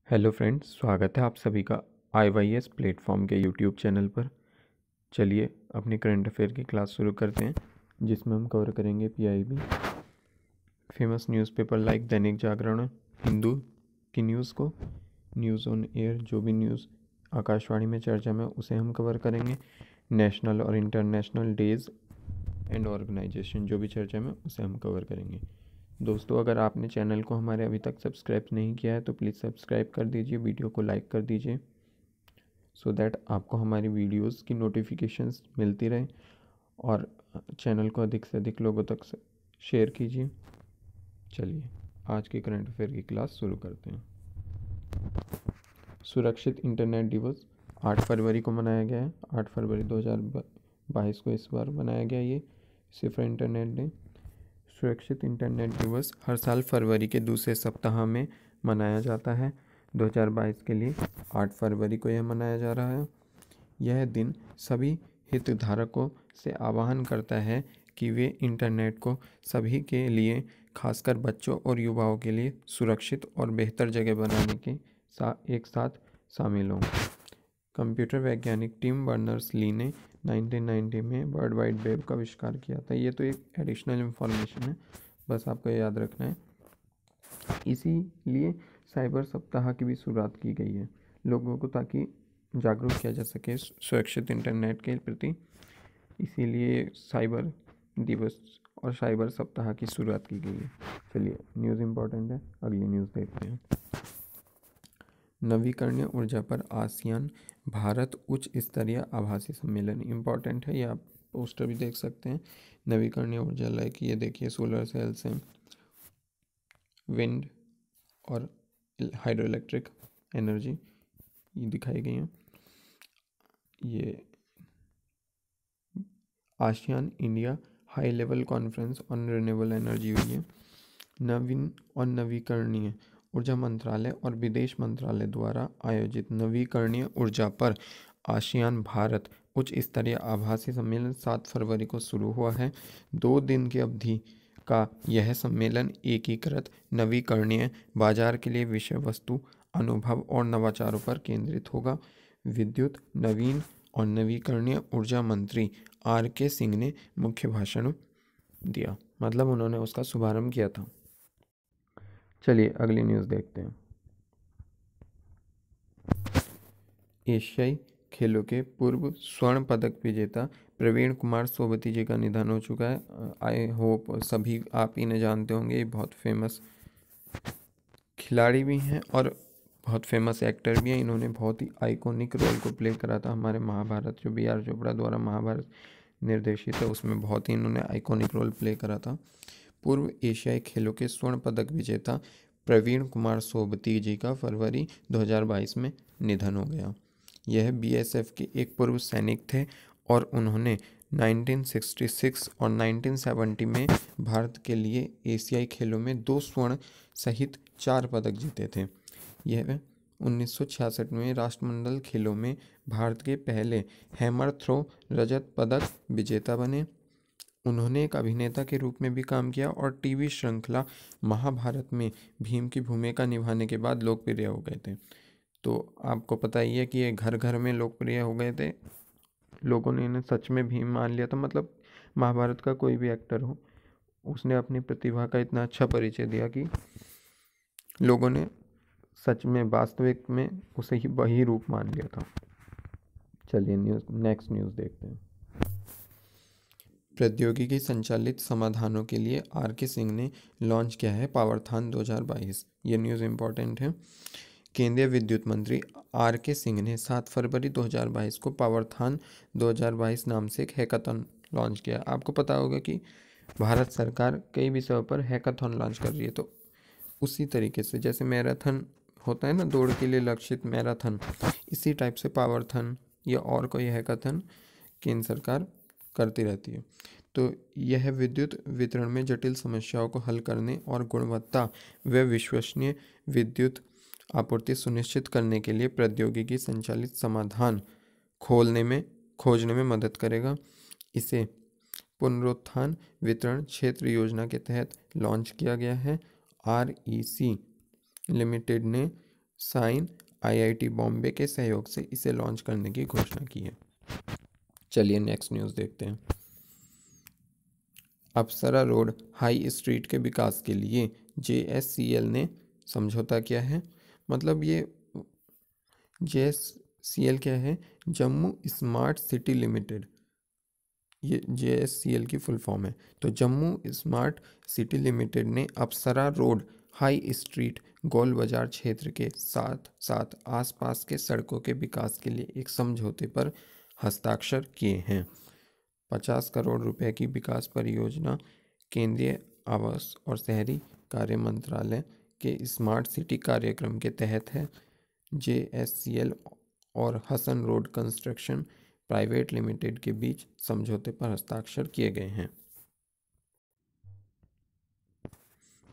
Hello friends, स्वागत है आप सभी का IYS प्लेटफॉर्म के यूट्यूब चैनल पर। चलिए अपनी करंट अफेयर की क्लास शुरू करते हैं, जिसमें हम कवर करेंगे PIB, famous newspaper like Dainik Jagran, Hindu की न्यूज़ को, न्यूज़ ऑन एयर, जो भी न्यूज़ आकाशवाणी में चर्चा में उसे हम कवर करेंगे, नेशनल और इंटरनेशनल डेज एंड ऑर्गेनाइजेशन जो भी चर्चा में उसे हम कवर करेंगे। दोस्तों, अगर आपने चैनल को हमारे अभी तक सब्सक्राइब नहीं किया है तो प्लीज़ सब्सक्राइब कर दीजिए, वीडियो को लाइक कर दीजिए सो दैट आपको हमारी वीडियोस की नोटिफिकेशंस मिलती रहे, और चैनल को अधिक से अधिक लोगों तक शेयर कीजिए। चलिए आज के करंट अफेयर की क्लास शुरू करते हैं। सुरक्षित इंटरनेट दिवस 8 फरवरी को मनाया गया है। 8 फरवरी 2022 को इस बार मनाया गया ये सिर्फ इंटरनेट डे। सुरक्षित इंटरनेट दिवस हर साल फरवरी के दूसरे सप्ताह में मनाया जाता है। 2022 के लिए 8 फरवरी को यह मनाया जा रहा है। यह दिन सभी हितधारकों से आह्वान करता है कि वे इंटरनेट को सभी के लिए, खासकर बच्चों और युवाओं के लिए सुरक्षित और बेहतर जगह बनाने के एक साथ शामिल हों। कंप्यूटर वैज्ञानिक टिम बर्नर्स-ली ने 1990 में वर्ल्ड वाइड वेब का आविष्कार किया था। ये तो एक एडिशनल इंफॉर्मेशन है, बस आपको याद रखना है। इसीलिए साइबर सप्ताह की भी शुरुआत की गई है लोगों को, ताकि जागरूक किया जा सके सुरक्षित इंटरनेट के प्रति। इसीलिए साइबर दिवस और साइबर सप्ताह की शुरुआत की गई है। चलिए, न्यूज़ इम्पोर्टेंट है, अगली न्यूज़ देखते हैं। नवीकरणीय ऊर्जा पर आसियान भारत उच्च स्तरीय आभासी सम्मेलन इम्पॉर्टेंट है। ये आप पोस्टर भी देख सकते हैं। नवीकरणीय ऊर्जा लाइक ये देखिए, सोलर सेल्स हैं, विंड और हाइड्रो इलेक्ट्रिक एनर्जी ये दिखाई गई हैं। ये ASEAN India high level conference on renewable energy हुई है। नवीन और नवीकरणीय ऊर्जा मंत्रालय और विदेश मंत्रालय द्वारा आयोजित नवीकरणीय ऊर्जा पर आसियान भारत उच्च स्तरीय आभासी सम्मेलन 7 फरवरी को शुरू हुआ है। 2 दिन की अवधि का यह सम्मेलन एकीकृत नवीकरणीय बाजार के लिए विषय वस्तु, अनुभव और नवाचारों पर केंद्रित होगा। विद्युत, नवीन और नवीकरणीय ऊर्जा मंत्री RK सिंह ने मुख्य भाषण दिया, मतलब उन्होंने उसका शुभारंभ किया था। चलिए अगली न्यूज़ देखते हैं। एशियाई खेलों के पूर्व स्वर्ण पदक विजेता प्रवीण कुमार सोबती जी का निधन हो चुका है। आई होप सभी आप इन्हें जानते होंगे। ये बहुत फेमस खिलाड़ी भी हैं और बहुत फेमस एक्टर भी हैं। इन्होंने बहुत ही आइकॉनिक रोल को प्ले करा था हमारे महाभारत, जो BR चोपड़ा द्वारा महाभारत निर्देशित है, उसमें बहुत ही इन्होंने आइकॉनिक रोल प्ले करा था। पूर्व एशियाई खेलों के स्वर्ण पदक विजेता प्रवीण कुमार सोबती जी का फरवरी 2022 में निधन हो गया। यह BSF के एक पूर्व सैनिक थे और उन्होंने 1966 और 1970 में भारत के लिए एशियाई खेलों में 2 स्वर्ण सहित 4 पदक जीते थे। यह 1966 में राष्ट्रमंडल खेलों में भारत के पहले हैमर थ्रो रजत पदक विजेता बने। उन्होंने एक अभिनेता के रूप में भी काम किया और TV श्रृंखला महाभारत में भीम की भूमिका निभाने के बाद लोकप्रिय हो गए थे। तो आपको पता ही है कि ये घर घर में लोकप्रिय हो गए थे। लोगों ने इन्हें सच में भीम मान लिया था। मतलब महाभारत का कोई भी एक्टर हो, उसने अपनी प्रतिभा का इतना अच्छा परिचय दिया कि लोगों ने सच में वास्तविक में उसे ही वही रूप मान लिया था। चलिए नेक्स्ट न्यूज़ देखते हैं। प्रौद्योगिकी संचालित समाधानों के लिए RK सिंह ने लॉन्च किया है पावरथॉन 2022। ये न्यूज़ इम्पॉर्टेंट है। केंद्रीय विद्युत मंत्री RK सिंह ने 7 फरवरी 2022 को पावरथॉन 2022 नाम से एक हैकाथॉन लॉन्च किया। आपको पता होगा कि भारत सरकार कई विषयों पर हैकाथॉन लॉन्च कर रही है, तो उसी तरीके से जैसे मैराथन होता है ना, दौड़ के लिए लक्षित मैराथन, इसी टाइप से पावरथॉन या और कोई हैकाथॉन केंद्र सरकार करती रहती है। तो यह विद्युत वितरण में जटिल समस्याओं को हल करने और गुणवत्ता व विश्वसनीय विद्युत आपूर्ति सुनिश्चित करने के लिए प्रौद्योगिकी संचालित समाधान खोजने में मदद करेगा। इसे पुनरुत्थान वितरण क्षेत्र योजना के तहत लॉन्च किया गया है। REC लिमिटेड ने साइन आईआईटी बॉम्बे के सहयोग से इसे लॉन्च करने की घोषणा की है। चलिए नेक्स्ट न्यूज़ देखते हैं। अप्सरा रोड हाई स्ट्रीट के विकास के लिए जेएससीएल ने समझौता किया है। मतलब ये जेएससीएल क्या है? जम्मू स्मार्ट सिटी लिमिटेड, ये जेएससीएल की फुल फॉर्म है। तो जम्मू स्मार्ट सिटी लिमिटेड ने अप्सरा रोड हाई स्ट्रीट गोल बाजार क्षेत्र के साथ साथ आसपास के सड़कों के विकास के लिए एक समझौते पर हस्ताक्षर किए हैं। 50 करोड़ रुपए की विकास परियोजना केंद्रीय आवास और शहरी कार्य मंत्रालय के स्मार्ट सिटी कार्यक्रम के तहत है। जेएससीएल और Hassan Road Construction Private Limited के बीच समझौते पर हस्ताक्षर किए गए हैं।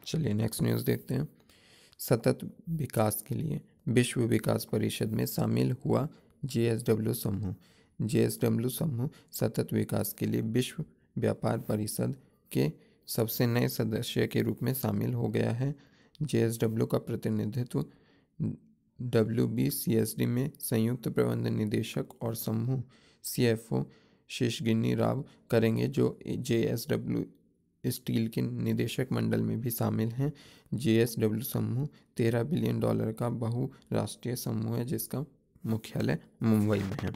चलिए नेक्स्ट न्यूज़ देखते हैं। सतत विकास के लिए विश्व विकास परिषद में शामिल हुआ जेएसडब्ल्यू समूह। जेएसडब्ल्यू समूह सतत विकास के लिए विश्व व्यापार परिषद के सबसे नए सदस्य के रूप में शामिल हो गया है। जेएसडब्ल्यू का प्रतिनिधित्व WBCSD में संयुक्त प्रबंध निदेशक और समूह CFO शेषगिनी राव करेंगे, जो जेएसडब्ल्यू स्टील के निदेशक मंडल में भी शामिल हैं। जेएसडब्ल्यू समूह $13 बिलियन का बहुराष्ट्रीय समूह है जिसका मुख्यालय मुंबई में है।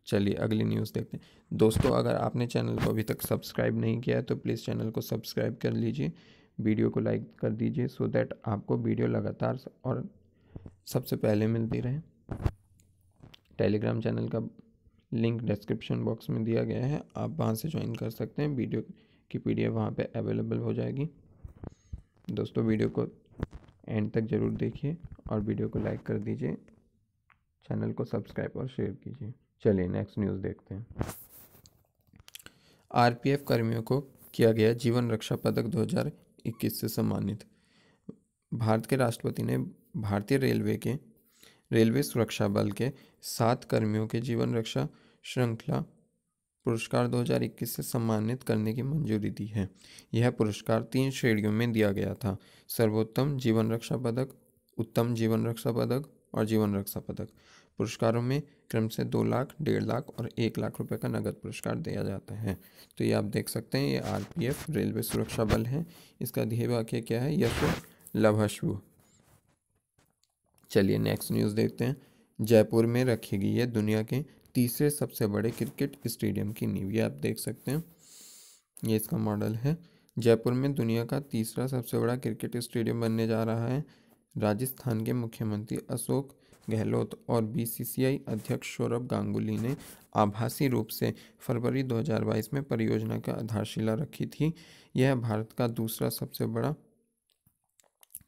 चलिए अगली न्यूज़ देखते हैं। दोस्तों, अगर आपने चैनल को अभी तक सब्सक्राइब नहीं किया है तो प्लीज़ चैनल को सब्सक्राइब कर लीजिए, वीडियो को लाइक कर दीजिए सो दैट आपको वीडियो लगातार और सबसे पहले मिलती रहे। टेलीग्राम चैनल का लिंक डिस्क्रिप्शन बॉक्स में दिया गया है, आप वहाँ से ज्वाइन कर सकते हैं। वीडियो की PDF वहाँ पे अवेलेबल हो जाएगी। दोस्तों, वीडियो को एंड तक ज़रूर देखिए और वीडियो को लाइक कर दीजिए, चैनल को सब्सक्राइब और शेयर कीजिए। चलिए नेक्स्ट न्यूज़ देखते हैं। RPF कर्मियों को किया गया जीवन रक्षा पदक 2021 से सम्मानित। भारत के राष्ट्रपति ने भारतीय रेलवे सुरक्षा बल के 7 कर्मियों के जीवन रक्षा श्रृंखला पुरस्कार 2021 से सम्मानित करने की मंजूरी दी है। यह पुरस्कार 3 श्रेणियों में दिया गया था: सर्वोत्तम जीवन रक्षा पदक, उत्तम जीवन रक्षा पदक और जीवन रक्षा पदक। पुरस्कारों में क्रम से 2 लाख, 1.5 लाख और 1 लाख रुपए का नगद पुरस्कार दिया जाता है। तो ये आप देख सकते हैं, ये RPF रेलवे सुरक्षा बल है। इसका ध्येय वाक्य क्या है? यशो लभस्व। चलिए नेक्स्ट न्यूज़ देखते हैं। जयपुर में रखेगी ये दुनिया के तीसरे सबसे बड़े क्रिकेट स्टेडियम की नींव। ये आप देख सकते हैं, ये इसका मॉडल है। जयपुर में दुनिया का तीसरा सबसे बड़ा क्रिकेट स्टेडियम बनने जा रहा है। राजस्थान के मुख्यमंत्री अशोक गहलोत और BCCI अध्यक्ष सौरभ गांगुली ने आभासी रूप से फरवरी 2022 में परियोजना का आधारशिला रखी थी। यह भारत का दूसरा सबसे बड़ा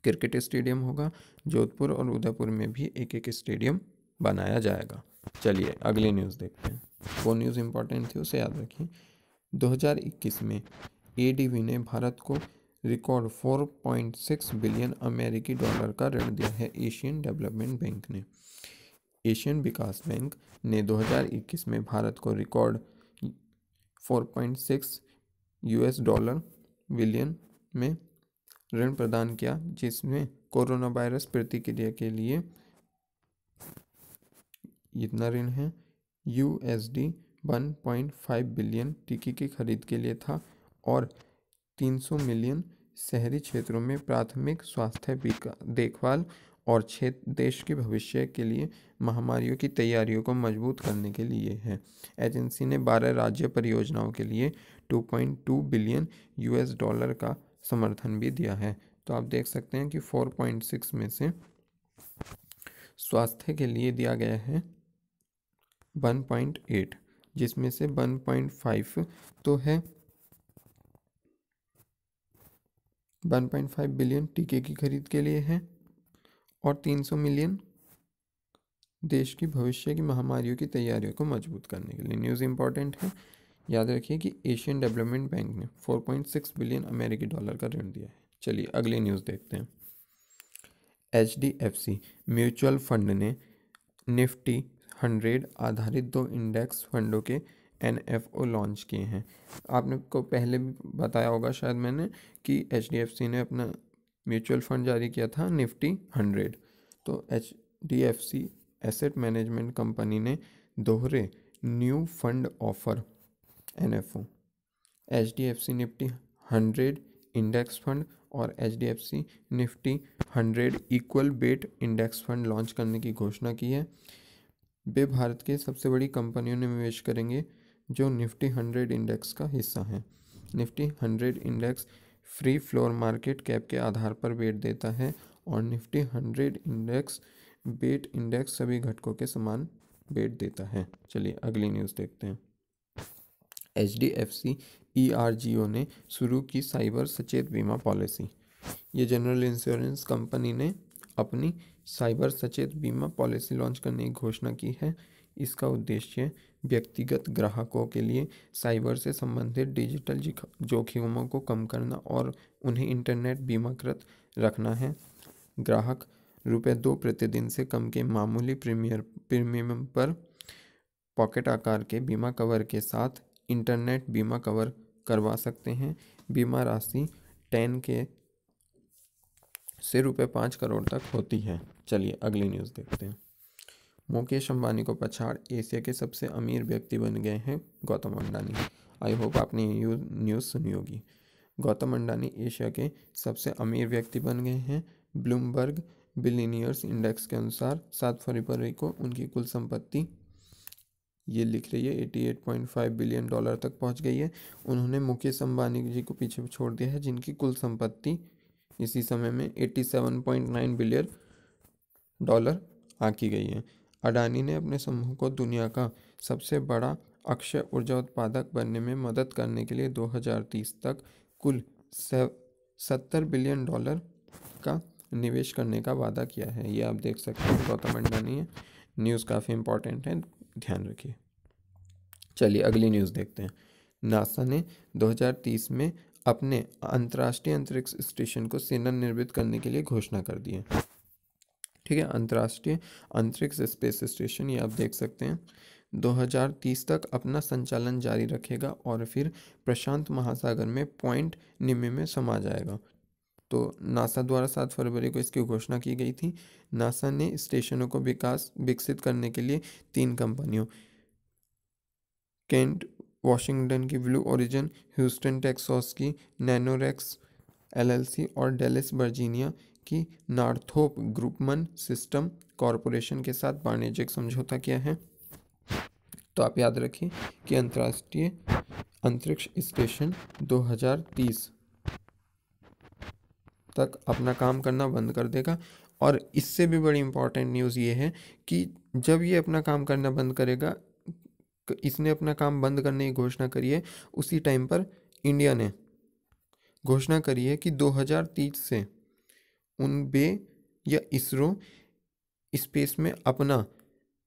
क्रिकेट स्टेडियम होगा। जोधपुर और उदयपुर में भी एक स्टेडियम बनाया जाएगा। चलिए अगली न्यूज़ देखते हैं। वो न्यूज़ इंपॉर्टेंट थी, उसे याद रखिए। 2021 में ADB ने भारत को रिकॉर्ड 4.6 बिलियन अमेरिकी डॉलर का ऋण दिया है। एशियन डेवलपमेंट बैंक ने, एशियन विकास बैंक ने 2021 में भारत को रिकॉर्ड 4.6 बिलियन में ऋण प्रदान किया, जिसमें कोरोना वायरस प्रतिक्रिया के लिए इतना ऋण है USD 1.5 बिलियन टीके की खरीद के लिए था और 300 मिलियन शहरी क्षेत्रों में प्राथमिक स्वास्थ्य देखभाल और देश के भविष्य के लिए महामारियों की तैयारियों को मजबूत करने के लिए है। एजेंसी ने 12 राज्य परियोजनाओं के लिए 2.2 बिलियन $US का समर्थन भी दिया है। तो आप देख सकते हैं कि 4.6 में से स्वास्थ्य के लिए दिया गया है 1.8, जिसमें से 1.5 तो है 1.5 बिलियन टीके की खरीद के लिए है और 300 मिलियन देश की भविष्य की महामारियों की तैयारियों को मजबूत करने के लिए। न्यूज़ इंपॉर्टेंट है, याद रखिए कि एशियन डेवलपमेंट बैंक ने 4.6 बिलियन अमेरिकी डॉलर का ऋण दिया है। चलिए अगली न्यूज़ देखते हैं। HDFC म्यूचुअल फंड ने निफ्टी 100 आधारित 2 इंडेक्स फंडों के NFO लॉन्च किए हैं। आपने को पहले भी बताया होगा शायद मैंने कि HDFC ने अपना म्यूचुअल फंड जारी किया था निफ्टी 100। तो HDFC एसेट मैनेजमेंट कंपनी ने दोहरे new fund offer NFO, HDFC Nifty 100 index fund और HDFC Nifty 100 equal weight index fund launch करने की घोषणा की है। वे भारत के सबसे बड़ी कंपनियों में निवेश करेंगे जो निफ्टी 100 इंडेक्स का हिस्सा हैं। Nifty 100 index free floor market cap के आधार पर वेट देता है और निफ्टी 100 इंडेक्स वेट इंडेक्स सभी घटकों के समान वेट देता है। चलिए अगली न्यूज़ देखते हैं। HDFC ERGO ने शुरू की साइबर सचेत बीमा पॉलिसी। ये जनरल इंश्योरेंस कंपनी ने अपनी साइबर सचेत बीमा पॉलिसी लॉन्च करने की घोषणा की है। इसका उद्देश्य व्यक्तिगत ग्राहकों के लिए साइबर से संबंधित डिजिटल जोखिमों को कम करना और उन्हें इंटरनेट बीमाकृत रखना है। ग्राहक ₹2 प्रतिदिन से कम के मामूली प्रीमियम पर पॉकेट आकार के बीमा कवर के साथ इंटरनेट बीमा कवर करवा सकते हैं। बीमा राशि 10K से ₹5 करोड़ तक होती है। चलिए अगली न्यूज़ देखते हैं। मुकेश अंबानी को पछाड़ एशिया के सबसे अमीर व्यक्ति बन गए हैं गौतम अडानी। आई होप आपने ये न्यूज़ सुनी होगी। गौतम अडानी एशिया के सबसे अमीर व्यक्ति बन गए हैं। ब्लूमबर्ग बिलियनियर्स इंडेक्स के अनुसार 7 फरवरी को उनकी कुल संपत्ति ये लिख रही है $88.5 बिलियन तक पहुंच गई है। उन्होंने मुकेश अंबानी जी को पीछे छोड़ दिया है, जिनकी कुल संपत्ति इसी समय में $87.9 बिलियन आंकी गई है। अडानी ने अपने समूह को दुनिया का सबसे बड़ा अक्षय ऊर्जा उत्पादक बनने में मदद करने के लिए 2030 तक कुल $70 बिलियन का निवेश करने का वादा किया है। ये आप देख सकते हैं गौतम अडानी है। न्यूज़ काफ़ी इंपॉर्टेंट है, ध्यान रखिए। चलिए अगली न्यूज़ देखते हैं। नासा ने 2030 में अपने अंतर्राष्ट्रीय अंतरिक्ष स्टेशन को सेवानिवृत्त करने के लिए घोषणा कर दी है। ठीक है, अंतर्राष्ट्रीय अंतरिक्ष स्पेस स्टेशन ये आप देख सकते हैं 2030 तक अपना संचालन जारी रखेगा और फिर प्रशांत महासागर में पॉइंट निमे में समा जाएगा। तो नासा द्वारा 7 फरवरी को इसकी घोषणा की गई थी। नासा ने स्टेशनों को विकसित करने के लिए 3 कंपनियों केंट वाशिंगटन की ब्लू ओरिजिन, ह्यूस्टन टेक्सास की नैनोरेक्स LLC और डेलिस वर्जीनिया की नॉर्थोप ग्रुमन सिस्टम कॉरपोरेशन के साथ वाणिज्यिक समझौता किया है। तो आप याद रखिए कि अंतर्राष्ट्रीय अंतरिक्ष स्टेशन 2030 तक अपना काम करना बंद कर देगा। और इससे भी बड़ी इंपॉर्टेंट न्यूज़ ये है कि जब ये अपना काम करना बंद करेगा, इसने अपना काम बंद करने की घोषणा करी है, उसी टाइम पर इंडिया ने घोषणा करी है कि 2030 से उनबे या इसरो स्पेस में अपना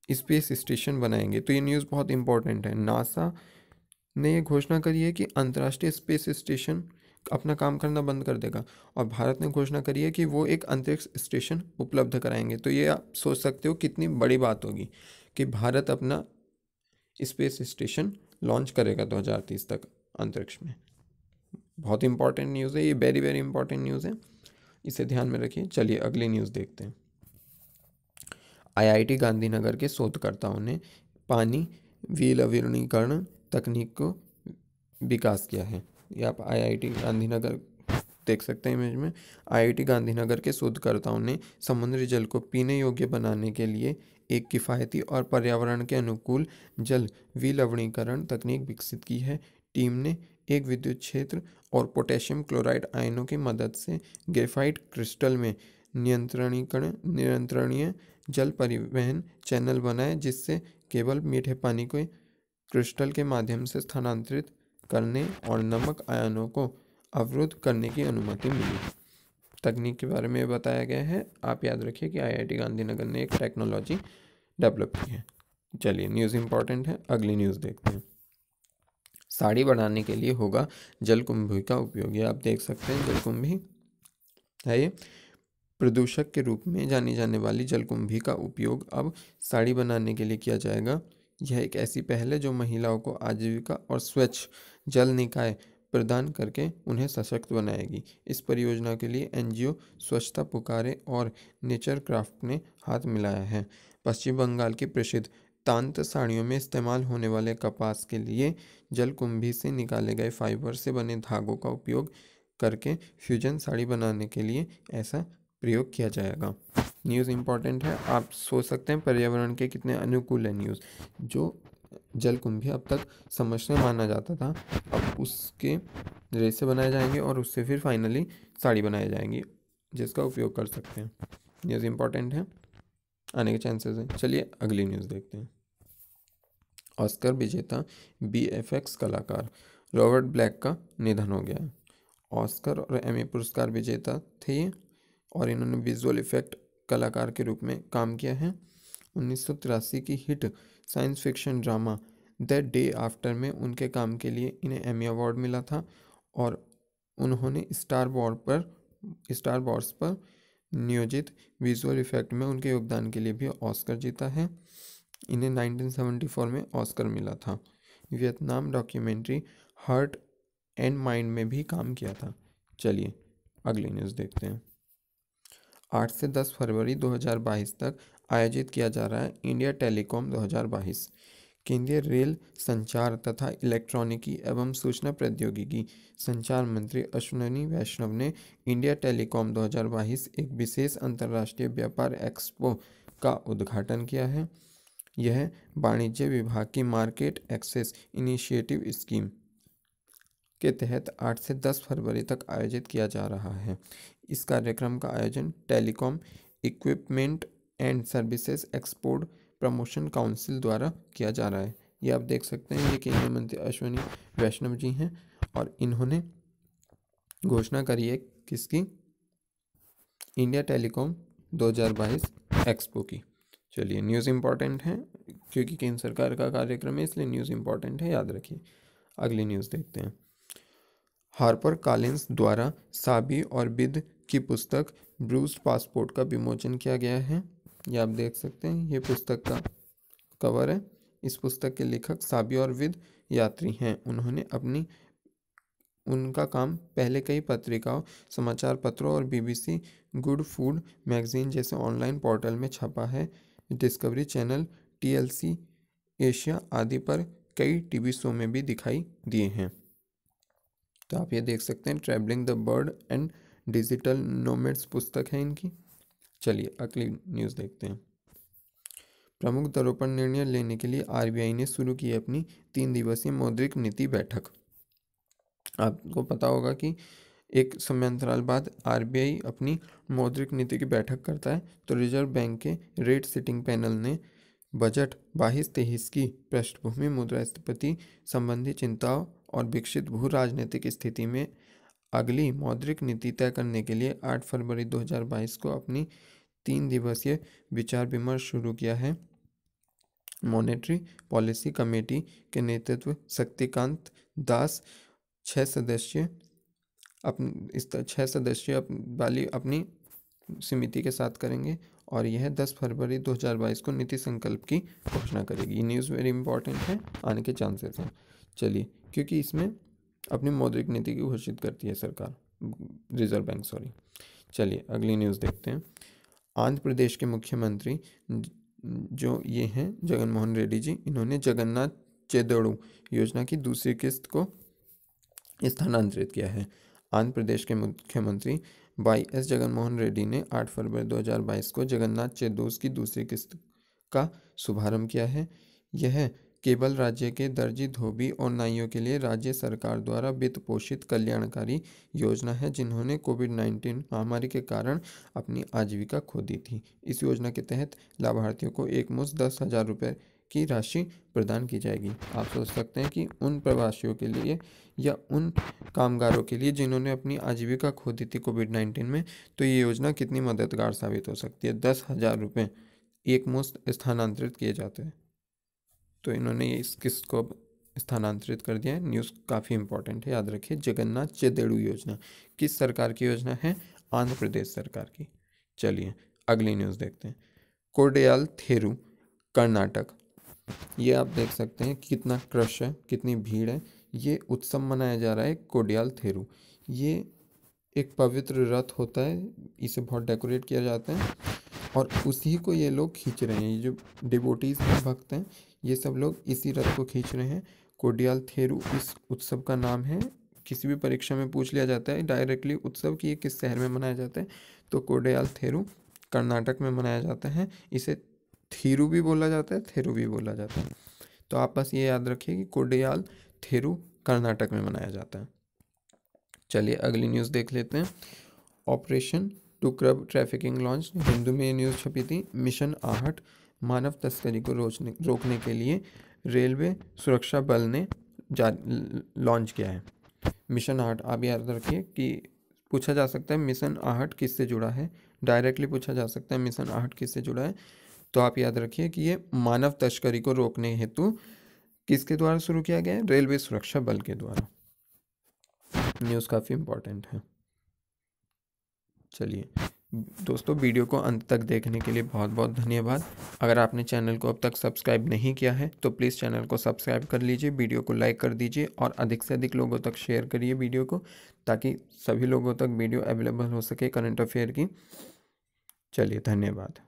स्पेस स्टेशन बनाएंगे। तो ये न्यूज़ बहुत इंपॉर्टेंट है। नासा ने ये घोषणा करी है कि अंतर्राष्ट्रीय स्पेस स्टेशन अपना काम करना बंद कर देगा और भारत ने घोषणा करी है कि वो एक अंतरिक्ष स्टेशन उपलब्ध कराएंगे। तो ये आप सोच सकते हो कितनी बड़ी बात होगी कि भारत अपना स्पेस स्टेशन लॉन्च करेगा 2030 तक अंतरिक्ष में। बहुत इंपॉर्टेंट न्यूज़ है ये, वेरी वेरी इंपॉर्टेंट न्यूज़ है, इसे ध्यान में रखिए। चलिए अगली न्यूज़ देखते हैं। IIT गांधीनगर के शोधकर्ताओं ने पानी विलवणीकरण तकनीक को विकास किया है। ये आप IIT गांधीनगर देख सकते हैं इमेज में। IIT गांधीनगर के शोधकर्ताओं ने समुद्री जल को पीने योग्य बनाने के लिए एक किफ़ायती और पर्यावरण के अनुकूल जल विलवणीकरण तकनीक विकसित की है। टीम ने एक विद्युत क्षेत्र और पोटेशियम क्लोराइड आयनों की मदद से ग्रेफाइट क्रिस्टल में नियंत्रणीय जल परिवहन चैनल बनाए, जिससे केवल मीठे पानी को क्रिस्टल के माध्यम से स्थानांतरित करने और नमक आयनों को अवरुद्ध करने की अनुमति मिली। तकनीक के बारे में बताया गया है। आप याद रखिए कि IIT गांधीनगर ने एक टेक्नोलॉजी डेवलप की है। चलिए न्यूज़ इंपॉर्टेंट है, अगली न्यूज़ देखते हैं। साड़ी बनाने के लिए होगा जलकुंभी का उपयोग। ये आप देख सकते हैं जलकुंभी है। ये प्रदूषक के रूप में जानी जाने वाली जलकुंभी का उपयोग अब साड़ी बनाने के लिए किया जाएगा। यह एक ऐसी पहल है जो महिलाओं को आजीविका और स्वच्छ जल निकाय प्रदान करके उन्हें सशक्त बनाएगी। इस परियोजना के लिए एनजीओ स्वच्छता पुकारे और नेचर क्राफ्ट ने हाथ मिलाया है। पश्चिम बंगाल की प्रसिद्ध तांत साड़ियों में इस्तेमाल होने वाले कपास के लिए जलकुंभी से निकाले गए फाइबर से बने धागों का उपयोग करके फ्यूजन साड़ी बनाने के लिए ऐसा प्रयोग किया जाएगा। न्यूज़ इम्पॉर्टेंट है, आप सोच सकते हैं पर्यावरण के कितने अनुकूल है न्यूज़। जो जलकुंभी अब तक समस्या माना जाता था, अब उसके रेसे बनाए जाएंगे और उससे फिर फाइनली साड़ी बनाई जाएंगी जिसका उपयोग कर सकते हैं। न्यूज़ इम्पॉर्टेंट है, आने के चांसेस हैं। चलिए अगली न्यूज़ देखते हैं। ऑस्कर विजेता बीएफएक्स कलाकार रॉबर्ट ब्लैक का निधन हो गया है। ऑस्कर और एमी पुरस्कार विजेता थे ये और इन्होंने विजुअल इफेक्ट कलाकार के रूप में काम किया है। 1983 की hit science fiction drama the day after में उनके काम के लिए इन्हें एमी अवार्ड मिला था और उन्होंने स्टार वॉर्स पर नियोजित विजुअल इफेक्ट में उनके योगदान के लिए भी ऑस्कर जीता है। इन्हें 1974 में ऑस्कर मिला था। Vietnam documentary heart and mind में भी काम किया था। चलिए अगली न्यूज़ देखते हैं। 8 से 10 फरवरी 2022 तक आयोजित किया जा रहा है इंडिया टेलीकॉम 2022। केंद्रीय रेल संचार तथा इलेक्ट्रॉनिकी एवं सूचना प्रौद्योगिकी संचार मंत्री अश्विनी वैष्णव ने इंडिया टेलीकॉम 2022 एक विशेष अंतर्राष्ट्रीय व्यापार एक्सपो का उद्घाटन किया है। यह वाणिज्य विभाग की मार्केट एक्सेस इनिशिएटिव स्कीम के तहत 8 से 10 फरवरी तक आयोजित किया जा रहा है। इस कार्यक्रम का आयोजन telecom equipment and services export promotion council द्वारा किया जा रहा है। ये आप देख सकते हैं, ये केंद्रीय मंत्री अश्विनी वैष्णव जी हैं और इन्होंने घोषणा करी है किसकी, इंडिया टेलीकॉम 2022 एक्सपो की। चलिए न्यूज़ इम्पॉर्टेंट है क्योंकि केंद्र सरकार का कार्यक्रम है, इसलिए न्यूज़ इम्पॉर्टेंट है, याद रखिए। अगली न्यूज़ देखते हैं। हार्पर कॉलिंस द्वारा साबी और बिद की पुस्तक ब्रूस्ड पासपोर्ट का विमोचन किया गया है। ये आप देख सकते हैं, ये पुस्तक का कवर है। इस पुस्तक के लेखक साबी और विद यात्री हैं। उन्होंने उनका काम पहले कई पत्रिकाओं, समाचार पत्रों और बीबीसी गुड फूड मैगजीन जैसे ऑनलाइन पोर्टल में छपा है। डिस्कवरी चैनल, टीएलसी एशिया आदि पर कई टीवी शो में भी दिखाई दिए हैं। तो आप ये देख सकते हैं, travelling the bird and digital nomads पुस्तक है इनकी। चलिए अगली न्यूज़ देखते हैं। प्रमुख दरों पर निर्णय लेने के लिए आरबीआई ने शुरू की अपनी 3 दिवसीय मौद्रिक नीति बैठक। आपको पता होगा कि एक समयांतराल बाद आरबीआई अपनी मौद्रिक नीति की बैठक करता है, तो रिजर्व बैंक के रेट सेटिंग पैनल ने बजट 22-23 की पृष्ठभूमि, मुद्रास्फीति संबंधी चिंताओं और विकसित भू राजनीतिक स्थिति में अगली मौद्रिक नीति तय करने के लिए 8 फरवरी 2022 को अपनी 3 दिवसीय विचार विमर्श शुरू किया है। मॉनेटरी पॉलिसी कमेटी के नेतृत्व शक्तिकांत दास 6 सदस्यीय वाली अपनी समिति के साथ करेंगे और यह 10 फरवरी 2022 को नीति संकल्प की घोषणा करेगी। ये न्यूज़ वेरी इंपॉर्टेंट है, आने के चांसेस हैं। चलिए, क्योंकि इसमें अपनी मौद्रिक नीति की घोषित करती है सरकार, रिजर्व बैंक, सॉरी। चलिए अगली न्यूज़ देखते हैं। आंध्र प्रदेश के मुख्यमंत्री जो ये हैं जगन मोहन रेड्डी जी, इन्होंने जगन्नाथ चेदड़ू योजना की दूसरी किस्त को स्थानांतरित किया है। आंध्र प्रदेश के मुख्यमंत्री वाई.एस. जगनमोहन रेड्डी ने 8 फरवरी 2022 को जगन्नाथ चेदड़ू की दूसरी किस्त का शुभारंभ किया है। यह केवल राज्य के दर्जी, धोबी और नाइयों के लिए राज्य सरकार द्वारा वित्त पोषित कल्याणकारी योजना है जिन्होंने कोविड-19 महामारी के कारण अपनी आजीविका खो दी थी। इस योजना के तहत लाभार्थियों को एकमुश्त 10,000 रुपये की राशि प्रदान की जाएगी। आप सोच सकते हैं कि उन प्रवासियों के लिए या उन कामगारों के लिए जिन्होंने अपनी आजीविका खो दी थी कोविड-19 में, तो ये योजना कितनी मददगार साबित हो सकती है। 10,000 रुपये एकमुश्त स्थानांतरित किए जाते हैं, तो इन्होंने इस किस्त को स्थानांतरित कर दिया है। न्यूज़ काफ़ी इंपॉर्टेंट है, याद रखिए। जगन्नाथ चेदड़ू योजना किस सरकार की योजना है? आंध्र प्रदेश सरकार की। चलिए अगली न्यूज़ देखते हैं। कोडेयाल थेरू, कर्नाटक। ये आप देख सकते हैं कितना क्रश है, कितनी भीड़ है। ये उत्सव मनाया जा रहा है कोडियाल थेरू। ये एक पवित्र रथ होता है, इसे बहुत डेकोरेट किया जाता है और उसी को ये लोग खींच रहे हैं। ये जो डिवोटीज हैं, भक्त हैं, ये सब लोग इसी रथ को खींच रहे हैं। कोडियाल थेरू इस उत्सव का नाम है। किसी भी परीक्षा में पूछ लिया जाता है डायरेक्टली उत्सव कि ये किस शहर में मनाया जाता है, तो कोडियाल थेरू कर्नाटक में मनाया जाता है। इसे थीरू भी बोला जाता है, थेरू भी बोला जाता है। तो आप बस ये याद रखिए कि कोडियाल थेरू कर्नाटक में मनाया जाता है। चलिए अगली न्यूज़ देख लेते हैं। Operation to curb trafficking launch, Hindu में ये न्यूज़ छपी थी। मिशन आहट, मानव तस्करी को रोकने के लिए रेलवे सुरक्षा बल ने लॉन्च किया है। मिशन आहट आप याद रखिए कि पूछा जा सकता है मिशन आहट किससे जुड़ा है, डायरेक्टली पूछा जा सकता है मिशन आहट किससे जुड़ा है। तो आप याद रखिए कि ये मानव तस्करी को रोकने हेतु किसके द्वारा शुरू किया गया है, रेलवे सुरक्षा बल के द्वारा। न्यूज़ काफ़ी इम्पोर्टेंट है। चलिए दोस्तों, वीडियो को अंत तक देखने के लिए बहुत बहुत धन्यवाद। अगर आपने चैनल को अब तक सब्सक्राइब नहीं किया है तो प्लीज़ चैनल को सब्सक्राइब कर लीजिए, वीडियो को लाइक कर दीजिए और अधिक से अधिक लोगों तक शेयर करिए वीडियो को, ताकि सभी लोगों तक वीडियो अवेलेबल हो सके करंट अफेयर की। चलिए धन्यवाद।